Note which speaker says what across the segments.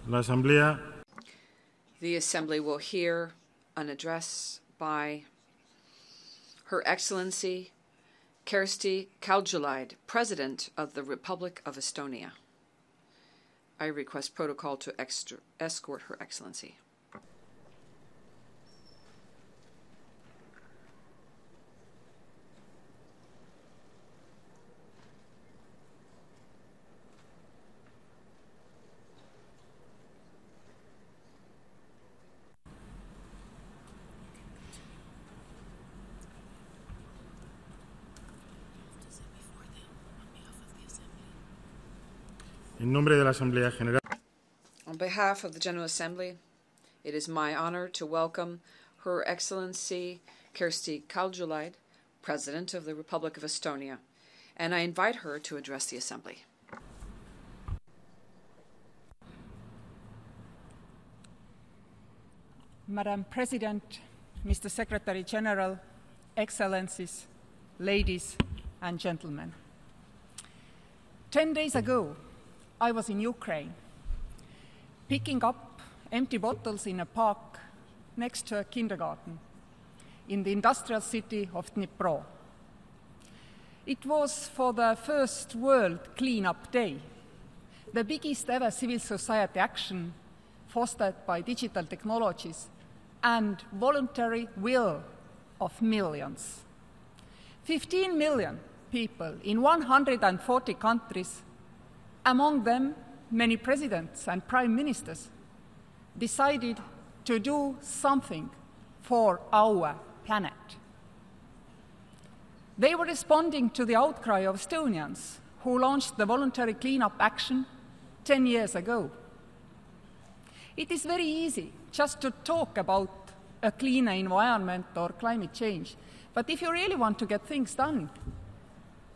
Speaker 1: La Asamblea.
Speaker 2: The Assembly will hear an address by Her Excellency Kersti Kaljulaid, President of the Republic of Estonia. I request protocol to escort Her Excellency.
Speaker 1: En nombre de la Asamblea General.
Speaker 2: On behalf of the General Assembly, it is my honor to welcome Her Excellency Kersti Kaljulaid, President of the Republic of Estonia, and I invite her to address the Assembly.
Speaker 3: Madam President, Mr. Secretary General, Excellencies, ladies and gentlemen. 10 days ago, I was in Ukraine, picking up empty bottles in a park next to a kindergarten in the industrial city of Dnipro. It was for the first World Cleanup Day, the biggest ever civil society action fostered by digital technologies and voluntary will of millions. 15 million people in 140 countries, among them many presidents and prime ministers, decided to do something for our planet. They were responding to the outcry of Estonians who launched the voluntary cleanup action 10 years ago. It is very easy just to talk about a cleaner environment or climate change, but if you really want to get things done,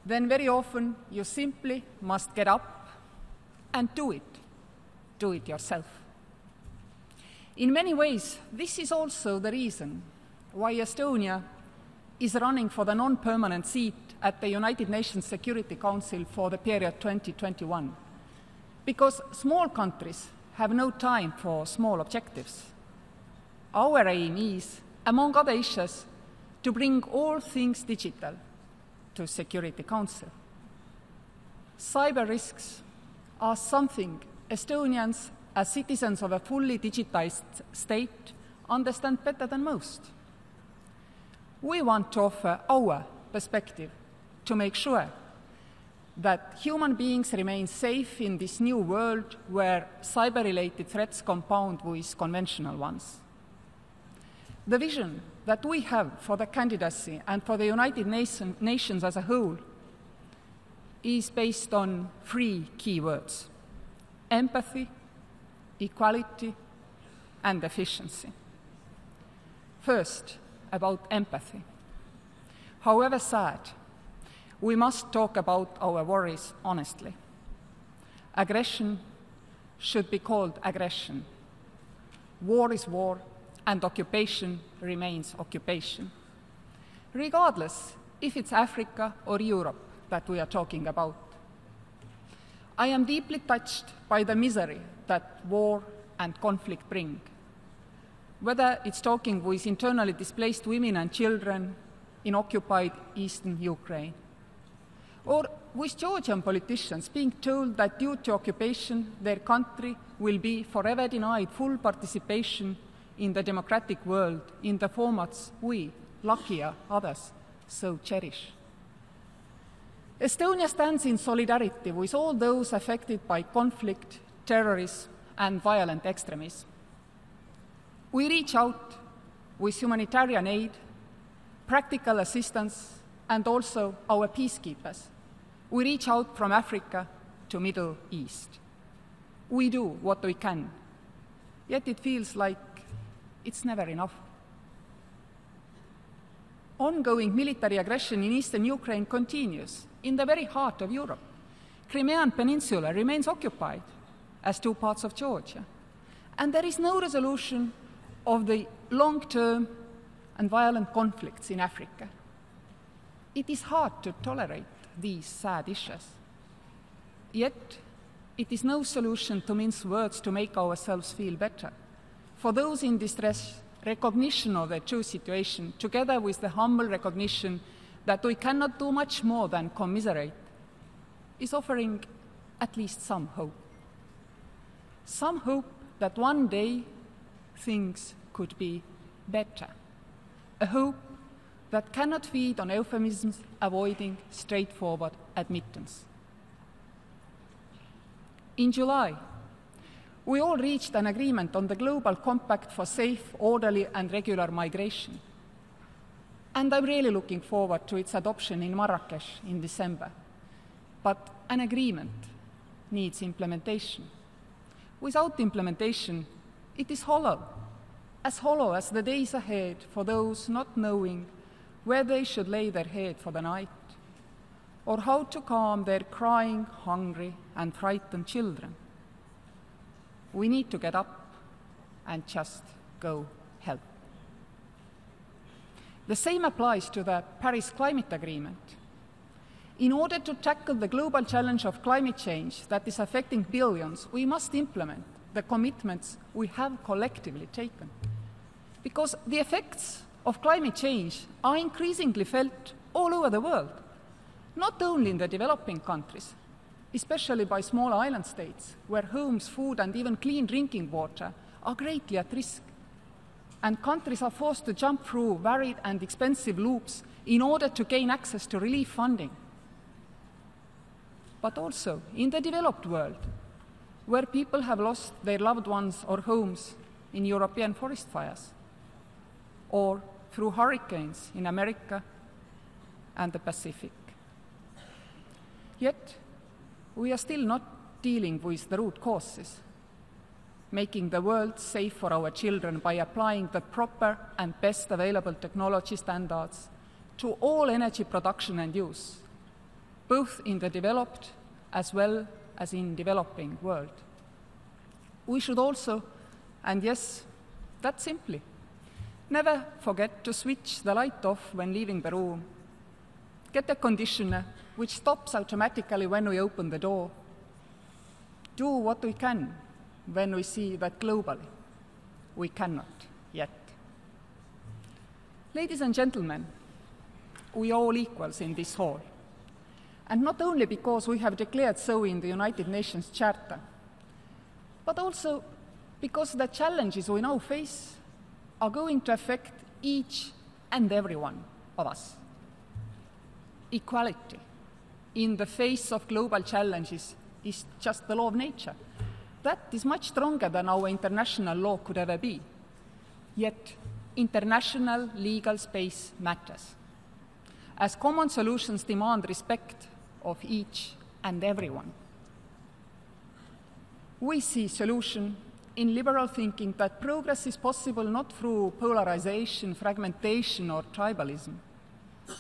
Speaker 3: then very often you simply must get up and do it yourself. In many ways, this is also the reason why Estonia is running for the non-permanent seat at the United Nations Security Council for the period 2021, because small countries have no time for small objectives. Our aim is, among other issues, to bring all things digital to Security Council. Cyber risks are something Estonians, as citizens of a fully digitized state, understand better than most. We want to offer our perspective to make sure that human beings remain safe in this new world where cyber-related threats compound with conventional ones. The vision that we have for the candidacy and for the United Nations as a whole is based on 3 key words: empathy, equality, and efficiency. First, about empathy. However sad, we must talk about our worries honestly. Aggression should be called aggression. War is war, and occupation remains occupation, regardless if it's Africa or Europe that we are talking about. I am deeply touched by the misery that war and conflict bring, whether it's talking with internally displaced women and children in occupied eastern Ukraine, or with Georgian politicians being told that due to occupation their country will be forever denied full participation in the democratic world in the formats we, luckier others, so cherish. Estonia stands in solidarity with all those affected by conflict, terrorism, and violent extremism. We reach out with humanitarian aid, practical assistance, and also our peacekeepers. We reach out from Africa to Middle East. We do what we can, yet it feels like it's never enough. Ongoing military aggression in eastern Ukraine continues in the very heart of Europe. Crimean Peninsula remains occupied, as 2 parts of Georgia, and there is no resolution of the long-term and violent conflicts in Africa. It is hard to tolerate these sad issues. Yet, it is no solution to mince words to make ourselves feel better. For those in distress, recognition of their true situation, together with the humble recognition that we cannot do much more than commiserate, is offering at least some hope. Some hope that one day things could be better. A hope that cannot feed on euphemisms avoiding straightforward admittance. In July, we all reached an agreement on the Global Compact for Safe, Orderly and Regular Migration. And I'm really looking forward to its adoption in Marrakesh in December. But an agreement needs implementation. Without implementation, it is hollow as the days ahead for those not knowing where they should lay their head for the night, or how to calm their crying, hungry, and frightened children. We need to get up and just go help. The same applies to the Paris Climate Agreement. In order to tackle the global challenge of climate change that is affecting billions, we must implement the commitments we have collectively taken. Because the effects of climate change are increasingly felt all over the world, not only in the developing countries, especially by small island states, where homes, food, and even clean drinking water are greatly at risk, and countries are forced to jump through varied and expensive loops in order to gain access to relief funding. But also in the developed world, where people have lost their loved ones or homes in European forest fires, or through hurricanes in America and the Pacific. Yet, we are still not dealing with the root causes, making the world safe for our children by applying the proper and best available technology standards to all energy production and use, both in the developed as well as in developing world. We should also, and yes, that simply, never forget to switch the light off when leaving the room. Get a conditioner which stops automatically when we open the door. Do what we can when we see that globally we cannot yet. Ladies and gentlemen, we are all equals in this hall. And not only because we have declared so in the United Nations Charter, but also because the challenges we now face are going to affect each and every one of us. Equality in the face of global challenges is just the law of nature. That is much stronger than our international law could ever be. Yet, international legal space matters, as common solutions demand respect of each and everyone. We see solution in liberal thinking that progress is possible not through polarization, fragmentation, or tribalism.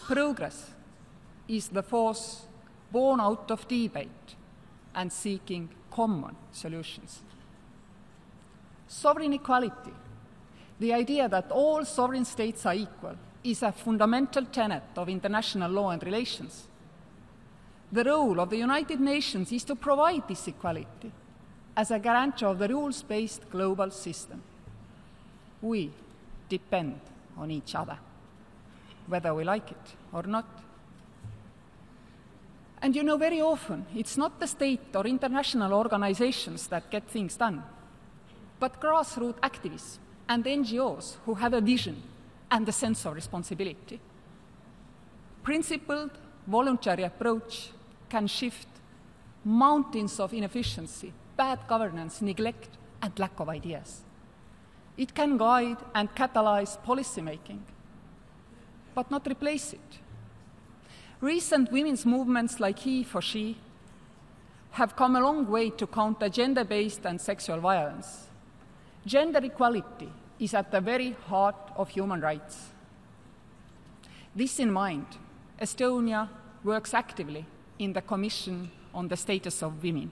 Speaker 3: Progress is the force born out of debate and seeking common solutions. Sovereign equality, the idea that all sovereign states are equal, is a fundamental tenet of international law and relations. The role of the United Nations is to provide this equality as a guarantor of the rules-based global system. We depend on each other, whether we like it or not. And you know, very often, it's not the state or international organizations that get things done, but grassroots activists and NGOs who have a vision and a sense of responsibility. Principled, voluntary approach can shift mountains of inefficiency, bad governance, neglect, and lack of ideas. It can guide and catalyze policymaking, but not replace it. Recent women's movements like He for She have come a long way to counter gender-based and sexual violence. Gender equality is at the very heart of human rights. This in mind, Estonia works actively in the Commission on the Status of Women.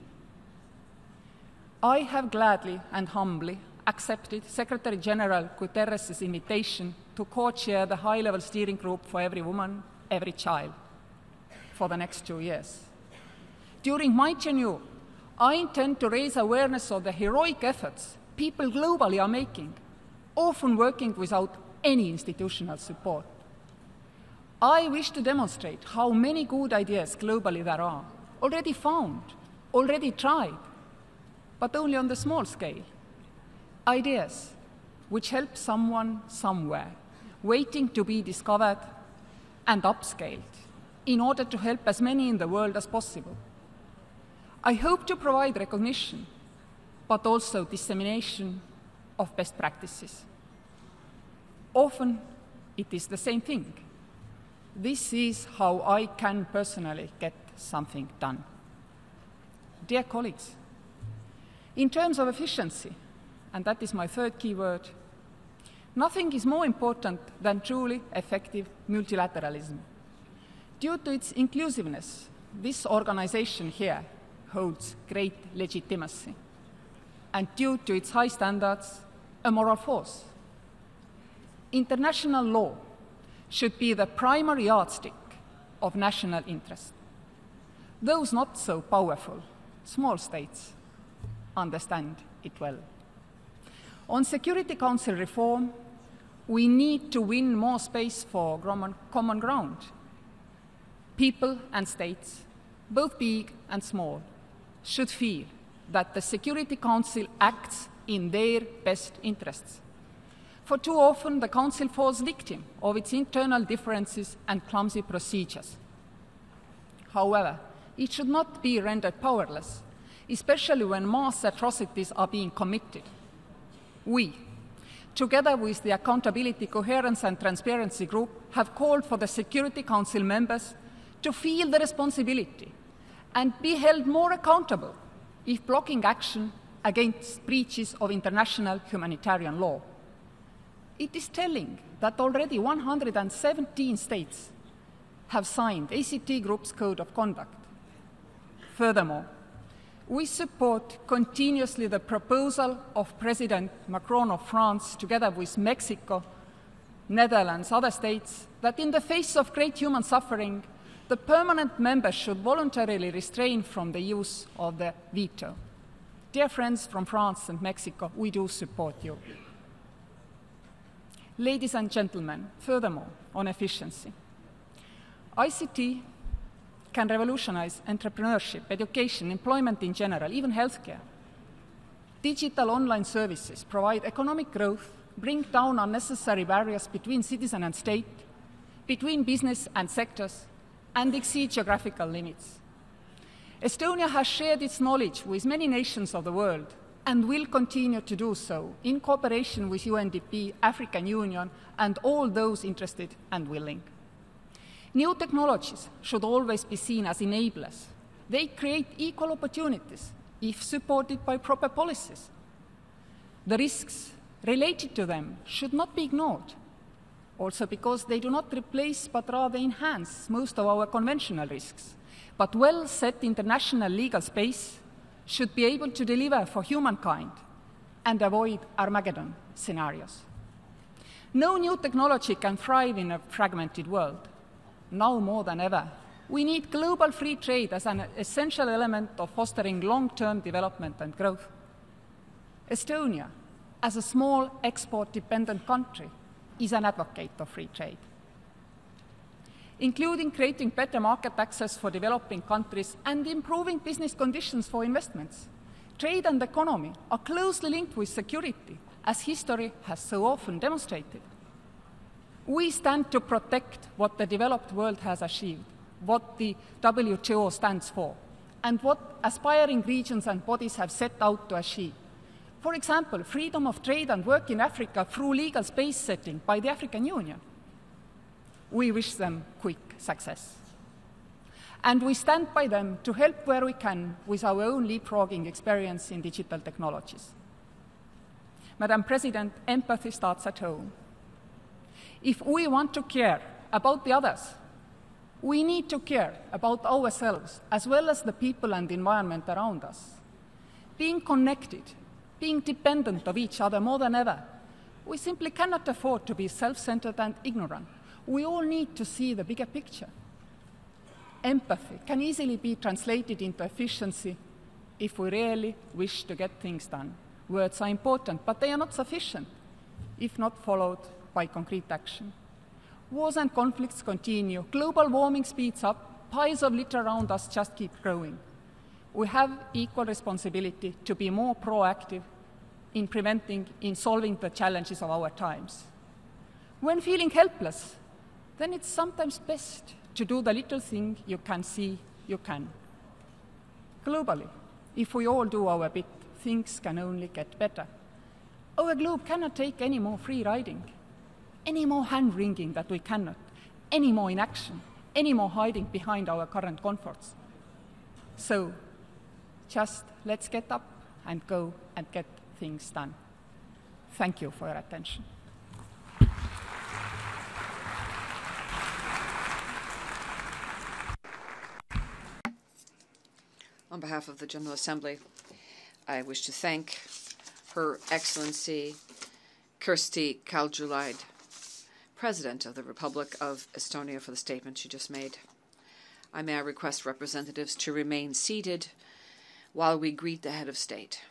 Speaker 3: I have gladly and humbly accepted Secretary General Guterres' invitation to co-chair the high-level steering group for every woman, every child for the next 2 years. During my tenure, I intend to raise awareness of the heroic efforts people globally are making, often working without any institutional support. I wish to demonstrate how many good ideas globally there are, already found, already tried, but only on the small scale. Ideas which help someone somewhere, waiting to be discovered and upscaled in order to help as many in the world as possible. I hope to provide recognition, but also dissemination of best practices. Often it is the same thing. This is how I can personally get something done. Dear colleagues, in terms of efficiency, and that is my third key word, nothing is more important than truly effective multilateralism. Due to its inclusiveness, this organization here holds great legitimacy, and due to its high standards, a moral force. International law should be the primary yardstick of national interest. Those not so powerful, small states, understand it well. On Security Council reform, we need to win more space for common ground. People and states, both big and small, should feel that the Security Council acts in their best interests. For too often, the Council falls victim of its internal differences and clumsy procedures. However, it should not be rendered powerless, especially when mass atrocities are being committed. We, together with the Accountability, Coherence and Transparency Group, have called for the Security Council members to feel the responsibility and be held more accountable if blocking action against breaches of international humanitarian law. It is telling that already 117 states have signed ACT Group's Code of Conduct. Furthermore, we support continuously the proposal of President Macron of France, together with Mexico, Netherlands, other states, that in the face of great human suffering, the permanent members should voluntarily refrain from the use of the veto. Dear friends from France and Mexico, we do support you. Ladies and gentlemen, furthermore, on efficiency, ICT can revolutionize entrepreneurship, education, employment in general, even healthcare. Digital online services provide economic growth, bring down unnecessary barriers between citizen and state, between business and sectors, and exceed geographical limits. Estonia has shared its knowledge with many nations of the world and will continue to do so in cooperation with UNDP, African Union, and all those interested and willing. New technologies should always be seen as enablers. They create equal opportunities if supported by proper policies. The risks related to them should not be ignored, also because they do not replace but rather enhance most of our conventional risks. But well-set international legal space should be able to deliver for humankind and avoid Armageddon scenarios. No new technology can thrive in a fragmented world. Now more than ever, we need global free trade as an essential element of fostering long-term development and growth. Estonia, as a small export-dependent country, is an advocate of free trade, including creating better market access for developing countries and improving business conditions for investments. Trade and economy are closely linked with security, as history has so often demonstrated. We stand to protect what the developed world has achieved, what the WTO stands for, and what aspiring regions and bodies have set out to achieve. For example, freedom of trade and work in Africa through legal space setting by the African Union. We wish them quick success. And we stand by them to help where we can with our own leapfrogging experience in digital technologies. Madam President, empathy starts at home. If we want to care about the others, we need to care about ourselves as well as the people and the environment around us. Being connected, being dependent of each other more than ever, we simply cannot afford to be self-centered and ignorant. We all need to see the bigger picture. Empathy can easily be translated into efficiency if we really wish to get things done. Words are important, but they are not sufficient if not followed by concrete action. Wars and conflicts continue. Global warming speeds up. Piles of litter around us just keep growing. We have equal responsibility to be more proactive in preventing, in solving the challenges of our times. When feeling helpless, then it's sometimes best to do the little thing you can see you can. Globally, if we all do our bit, things can only get better. Our globe cannot take any more free riding, any more hand-wringing that we cannot, any more inaction, any more hiding behind our current comforts. So, just let's get up and go and get things done. Thank you for your attention.
Speaker 2: On behalf of the General Assembly, I wish to thank Her Excellency Kersti Kaljulaid, President of the Republic of Estonia, for the statement she just made. I may request representatives to remain seated while we greet the head of state.